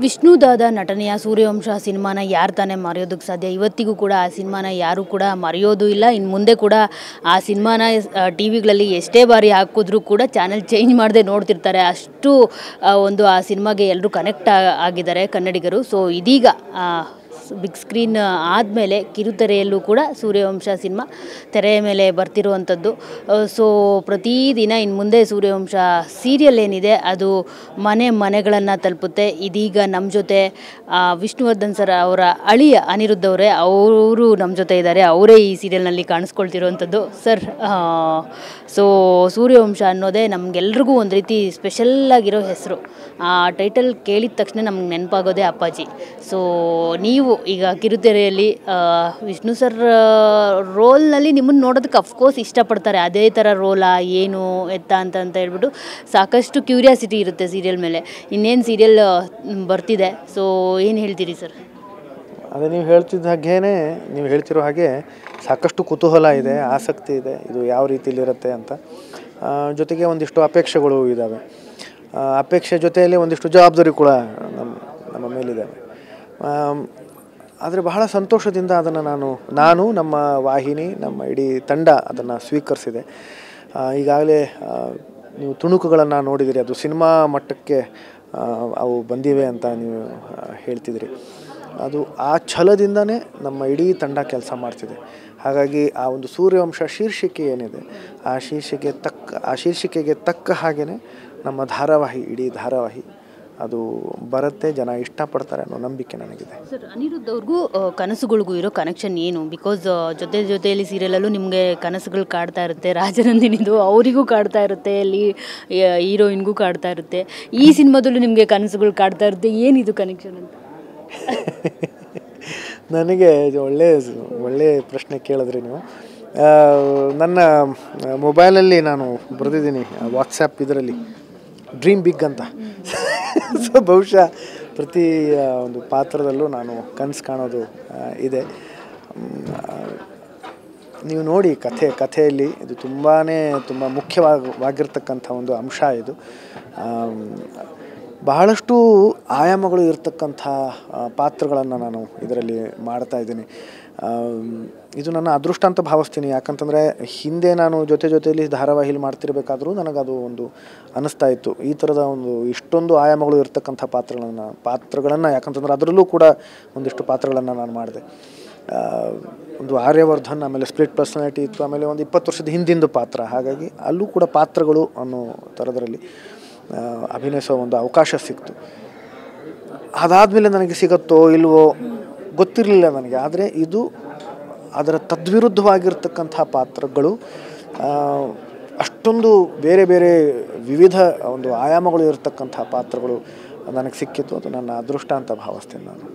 ವಿಷ್ಣುದಾದ ನಟನೆಯ ಸೂರ್ಯವಂಶ ಸಿನಿಮಾನ ಯಾರು ತಾನೇ ಮರೆಯೋದಕ್ಕೆ ಸಾಧ್ಯ. ಇವತ್ತಿಗೂ ಕೂಡ ಆ ಸಿನಿಮಾನ ಯಾರೂ ಕೂಡ ಮರೆಯೋದು ಇಲ್ಲ. ಇನ್ನು ಮುಂದೆ ಕೂಡ ಆ ಸಿನಿಮಾನ ಟಿ ವಿಗಳಲ್ಲಿ ಎಷ್ಟೇ ಬಾರಿ ಹಾಕಿದ್ರೂ ಕೂಡ ಚಾನೆಲ್ ಚೇಂಜ್ ಮಾಡದೆ ನೋಡ್ತಿರ್ತಾರೆ. ಅಷ್ಟು ಒಂದು ಆ ಸಿನಿಮಾಗೆ ಎಲ್ಲರೂ ಕನೆಕ್ಟ್ ಆಗಿದ್ದಾರೆ ಕನ್ನಡಿಗರು. ಸೊ ಇದೀಗ ಬಿಗ್ ಸ್ಕ್ರೀನ್ ಆದಮೇಲೆ ಕಿರುತೆರೆಯಲ್ಲೂ ಕೂಡ ಸೂರ್ಯವಂಶ ಸಿನಿಮಾ ತೆರೆಯ ಮೇಲೆ ಬರ್ತಿರುವಂಥದ್ದು. ಸೊ ಪ್ರತಿದಿನ ಇನ್ನು ಮುಂದೆ ಸೂರ್ಯವಂಶ ಸೀರಿಯಲ್ ಏನಿದೆ ಅದು ಮನೆಗಳನ್ನು ತಲುಪುತ್ತೆ. ಇದೀಗ ನಮ್ಮ ಜೊತೆ ವಿಷ್ಣುವರ್ಧನ್ ಸರ್ ಅವರ ಅಳಿಯ ಅನಿರುದ್ಧ್ ಅವರೇ, ಅವರು ನಮ್ಮ ಜೊತೆ ಇದ್ದಾರೆ. ಅವರೇ ಈ ಸೀರಿಯಲ್ನಲ್ಲಿ ಕಾಣಿಸ್ಕೊಳ್ತಿರುವಂಥದ್ದು. ಸರ್, ಸೊ ಸೂರ್ಯವಂಶ ಅನ್ನೋದೇ ನಮಗೆಲ್ರಿಗೂ ಒಂದು ರೀತಿ ಸ್ಪೆಷಲ್ಲಾಗಿರೋ ಹೆಸರು. ಆ ಟೈಟಲ್ ಕೇಳಿದ ತಕ್ಷಣ ನಮ್ಗೆ ನೆನಪಾಗೋದೇ ಅಪ್ಪಾಜಿ. ಸೊ ನೀವು ಈಗ ಕಿರುತೆರೆಯಲ್ಲಿ ವಿಷ್ಣು ಸರ್ ರೋಲ್ನಲ್ಲಿ ನಿಮ್ಮನ್ನು ನೋಡೋದಕ್ಕೆ ಅಫ್ಕೋರ್ಸ್ ಇಷ್ಟಪಡ್ತಾರೆ. ಅದೇ ಥರ ರೋಲಾ ಏನು ಎತ್ತ ಅಂತ ಹೇಳ್ಬಿಟ್ಟು ಸಾಕಷ್ಟು ಕ್ಯೂರಿಯಾಸಿಟಿ ಇರುತ್ತೆ ಸೀರಿಯಲ್ ಮೇಲೆ. ಇನ್ನೇನು ಸೀರಿಯಲ್ ಬರ್ತಿದೆ, ಸೊ ಏನು ಹೇಳ್ತೀರಿ ಸರ್? ಅದೇ ನೀವು ಹೇಳ್ತಿದ್ದ ಹಾಗೇನೆ, ನೀವು ಹೇಳ್ತಿರೋ ಹಾಗೆ ಸಾಕಷ್ಟು ಕುತೂಹಲ ಇದೆ, ಆಸಕ್ತಿ ಇದೆ ಇದು ಯಾವ ರೀತಿಯಲ್ಲಿರುತ್ತೆ ಅಂತ. ಜೊತೆಗೆ ಒಂದಿಷ್ಟು ಅಪೇಕ್ಷೆಗಳು ಇದ್ದಾವೆ. ಅಪೇಕ್ಷೆ ಜೊತೆಯಲ್ಲಿ ಒಂದಿಷ್ಟು ಜವಾಬ್ದಾರಿ ಕೂಡ ನಮ್ಮ ಮೇಲಿದ್ದಾವೆ. ಆದರೆ ಬಹಳ ಸಂತೋಷದಿಂದ ಅದನ್ನು ನಾನು ನಮ್ಮ ವಾಹಿನಿ, ನಮ್ಮ ಇಡೀ ತಂಡ ಅದನ್ನು ಸ್ವೀಕರಿಸಿದೆ. ಈಗಾಗಲೇ ನೀವು ತುಣುಕುಗಳನ್ನು ನೋಡಿದಿರಿ, ಅದು ಸಿನಿಮಾ ಮಟ್ಟಕ್ಕೆ ಅವು ಬಂದಿವೆ ಅಂತ ನೀವು ಹೇಳ್ತಿದ್ರಿ. ಅದು ಆ ಛಲದಿಂದನೇ ನಮ್ಮ ಇಡೀ ತಂಡ ಕೆಲಸ ಮಾಡ್ತಿದೆ. ಹಾಗಾಗಿ ಆ ಒಂದು ಸೂರ್ಯವಂಶ ಶೀರ್ಷಿಕೆ ಏನಿದೆ, ಆ ಶೀರ್ಷಿಕೆಗೆ ತಕ್ಕ ಹಾಗೆಯೇ ನಮ್ಮ ಧಾರಾವಾಹಿ, ಇಡೀ ಧಾರಾವಾಹಿ ಅದು ಬರುತ್ತೆ, ಜನ ಇಷ್ಟಪಡ್ತಾರೆ ಅನ್ನೋ ನಂಬಿಕೆ ನನಗಿದೆ. ಸರ್, ಅನಿರುದ್ಧ್ ಅವ್ರಿಗೂ ಕನಸುಗಳಿಗೂ ಇರೋ ಕನೆಕ್ಷನ್ ಏನು? ಬಿಕಾಸ್ ಜೊತೆಯಲ್ಲಿ ಸೀರಿಯಲಲ್ಲೂ ನಿಮಗೆ ಕನಸುಗಳು ಕಾಡ್ತಾ ಇರುತ್ತೆ. ರಾಜನಂದಿನಿದು ಅವರಿಗೂ ಕಾಡ್ತಾ ಇರುತ್ತೆ, ಅಲ್ಲಿ ಹೀರೋಯಿನ್ಗೂ ಕಾಡ್ತಾ ಇರುತ್ತೆ. ಈ ಸಿನಿಮಾದಲ್ಲೂ ನಿಮಗೆ ಕನಸುಗಳು ಕಾಡ್ತಾ ಇರುತ್ತೆ. ಏನಿದು ಕನೆಕ್ಷನ್ ಅಂತ? ನನಗೆ ಒಳ್ಳೆ ಪ್ರಶ್ನೆ ಕೇಳಿದ್ರಿ ನೀವು. ನನ್ನ ಮೊಬೈಲಲ್ಲಿ ನಾನು ಬರೆದಿದ್ದೀನಿ ವಾಟ್ಸಪ್ ಇದರಲ್ಲಿ ಡ್ರೀಮ್ ಬಿಗ್ ಅಂತ. ಸೊ ಬಹುಶಃ ಪ್ರತಿ ಒಂದು ಪಾತ್ರದಲ್ಲೂ ನಾನು ಕನಸು ಕಾಣೋದು ಇದೆ. ನೀವು ನೋಡಿ ಕಥೆಯಲ್ಲಿ ಇದು ತುಂಬ ಮುಖ್ಯವಾಗಿರ್ತಕ್ಕಂಥ ಒಂದು ಅಂಶ ಇದು. ಬಹಳಷ್ಟು ಆಯಾಮಗಳು ಇರತಕ್ಕಂಥ ಪಾತ್ರಗಳನ್ನು ನಾನು ಇದರಲ್ಲಿ ಮಾಡ್ತಾಯಿದ್ದೀನಿ. ಇದು ನನ್ನ ಅದೃಷ್ಟ ಅಂತ ಭಾವಿಸ್ತೀನಿ. ಯಾಕಂತಂದರೆ ಹಿಂದೆ ನಾನು ಜೊತೆಯಲ್ಲಿ ಧಾರಾವಾಹಿಲಿ ಮಾಡ್ತಿರ್ಬೇಕಾದ್ರೂ ನನಗದು ಒಂದು ಅನ್ನಿಸ್ತಾ ಇತ್ತು, ಈ ಥರದ ಒಂದು ಇಷ್ಟೊಂದು ಆಯಾಮಗಳು ಇರತಕ್ಕಂಥ ಪಾತ್ರಗಳನ್ನು ಯಾಕಂತಂದ್ರೆ ಅದರಲ್ಲೂ ಕೂಡ ಒಂದಿಷ್ಟು ಪಾತ್ರಗಳನ್ನು ನಾನು ಮಾಡಿದೆ. ಒಂದು ಆರ್ಯವರ್ಧನ್, ಆಮೇಲೆ ಸ್ಪ್ಲಿಟ್ ಪರ್ಸನಾಲಿಟಿ ಇತ್ತು, ಆಮೇಲೆ ಒಂದು 20 ವರ್ಷದ ಹಿಂದಿಂದು ಪಾತ್ರ. ಹಾಗಾಗಿ ಅಲ್ಲೂ ಕೂಡ ಪಾತ್ರಗಳು ಅನ್ನೋ ಥರದ್ರಲ್ಲಿ ಅಭಿನಯಿಸೋ ಒಂದು ಅವಕಾಶ ಸಿಕ್ತು. ಅದಾದಮೇಲೆ ನನಗೆ ಸಿಗುತ್ತೋ ಇಲ್ವೋ ಗೊತ್ತಿರಲಿಲ್ಲ ನನಗೆ. ಆದರೆ ಇದು ಅದರ ತದ್ವಿರುದ್ಧವಾಗಿರ್ತಕ್ಕಂಥ ಪಾತ್ರಗಳು, ಅಷ್ಟೊಂದು ಬೇರೆ ವಿವಿಧ ಒಂದು ಆಯಾಮಗಳು ಇರತಕ್ಕಂಥ ಪಾತ್ರಗಳು ನನಗೆ ಸಿಕ್ಕಿತ್ತು. ಅದು ನನ್ನ ಅದೃಷ್ಟ ಅಂತ ಭಾವಿಸ್ತೀನಿ ನಾನು.